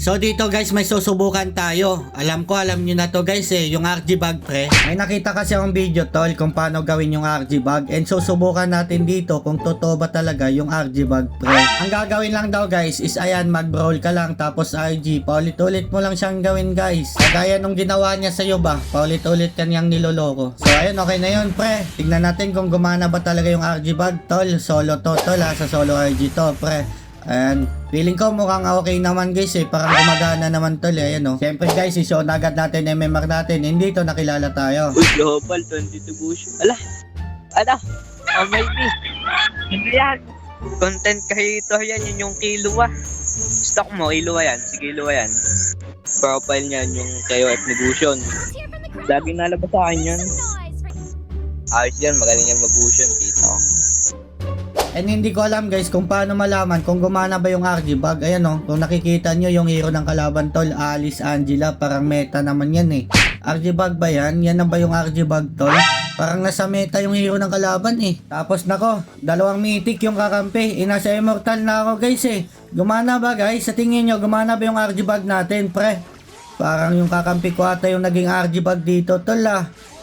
So dito guys, may susubukan tayo. Alam nyo na to guys yung RG bag pre. May nakita kasi akong video tol kung paano gawin yung RG bag. And susubukan natin dito kung totoo ba talaga yung RG bag pre. Ang gagawin lang daw guys is ayan, mag-roll ka lang tapos RG. Paulit-ulit mo lang siyang gawin guys. Kagaya nung ginawa niya sa'yo ba, paulit-ulit kanyang niloloko. So ayun, okay na yun pre. Tignan natin kung gumana ba talaga yung RG bag tol. Solo to tol sa solo RG to pre. Ayan, feeling ko mukhang okay naman guys parang gumagana naman tol ayan Siyempre guys, i-show na agad natin MMR natin, hindi to nakilala tayo. Uy, global 22 bush. Ala, oh my god. Ano yan? Content kahito yan, yun yung Killua. Stock mo, Killua yan. Si Killua yan. Profile niyan yung KOF Negution. Lagi nalabas sa akin yan. Ayos yan, magaling yan mag-Gusion. Kita ko. And hindi ko alam guys kung paano malaman kung gumana ba yung RG bag. Ayan kung nakikita nyo yung hero ng kalaban tol, Alice Angela, parang meta naman yan RG bag ba yan? Yan na ba yung RG bag tol? Parang nasa meta yung hero ng kalaban Tapos nako, dalawang mythic yung kakampi. Nasa immortal na ako guys Gumana ba guys? Sa tingin nyo, gumana ba yung RG bag natin pre? Parang yung kakampi ko ata yung naging RG bag dito tol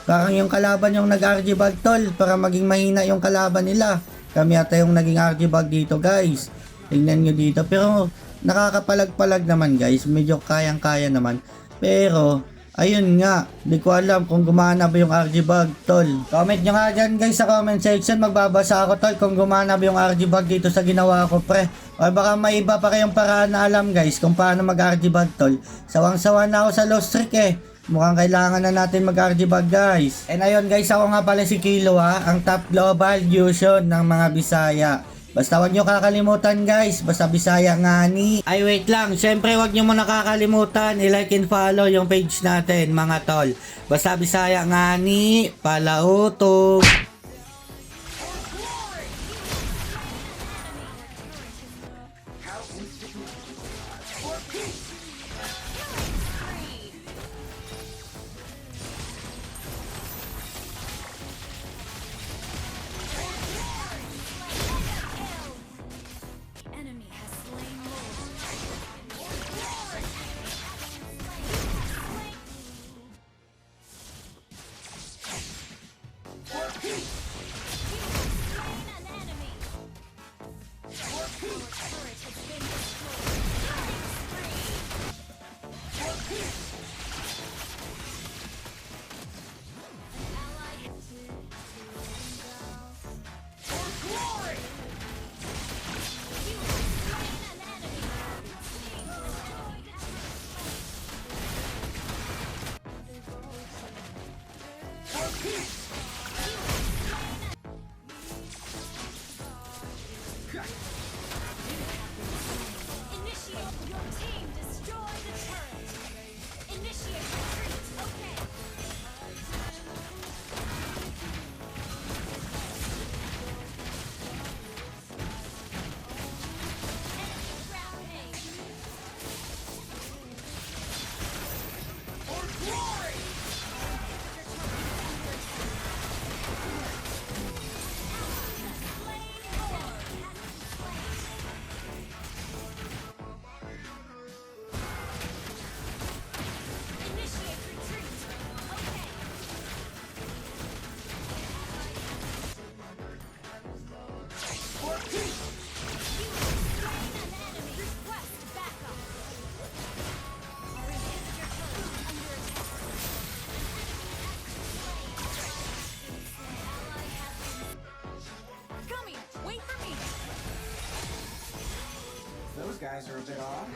Parang yung kalaban yung nag-RG bag tol, para maging mahina yung kalaban nila. Kami ata yung naging RG bag dito guys. Tingnan nyo dito. Pero nakakapalag-palag naman guys. Medyo kayang-kaya naman. Pero ayun nga, di ko alam kung gumana ba yung RG bag tol. Comment nyo nga dyan guys sa comment section. Magbabasa ako tol kung gumana ba yung RG bag dito sa ginawa ko pre. O baka may iba pa kayong paraan na alam guys kung paano mag-RG bag tol. Sawang-sawa na ako sa lost streak Mukhang kailangan na natin mag-RG bag guys. And ayun guys, ako nga pala si Killua, ang top global Gusion ng mga Bisaya. Basta wag nyo kakalimutan guys, basta Bisaya nga ni. Ay wait lang, syempre wag nyo muna kakalimutan i-like and follow yung page natin mga tol. Basta Bisaya nga ni, palautog. Those guys are a bit off.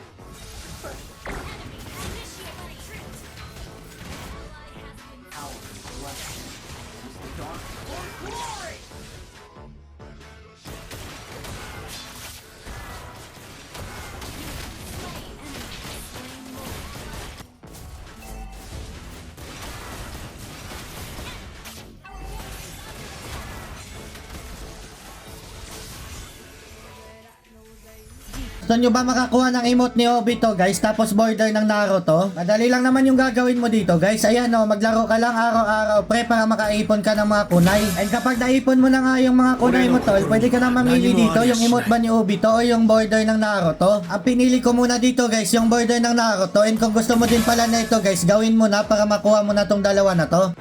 Gusto nyo ba makakuha ng emote ni Obito guys tapos border ng Naruto? Madali lang naman yung gagawin mo dito guys. Ayan o, maglaro ka lang araw-araw pre para makaipon ka ng mga kunay. And kapag naipon mo na nga yung mga kunay mo tol, pwede ka na mamili dito yung emote ba ni Obito o yung border ng Naruto. Ang pinili ko muna dito guys yung border ng Naruto, and kung gusto mo din pala na ito guys, gawin mo na para makuha mo na tong dalawa na to.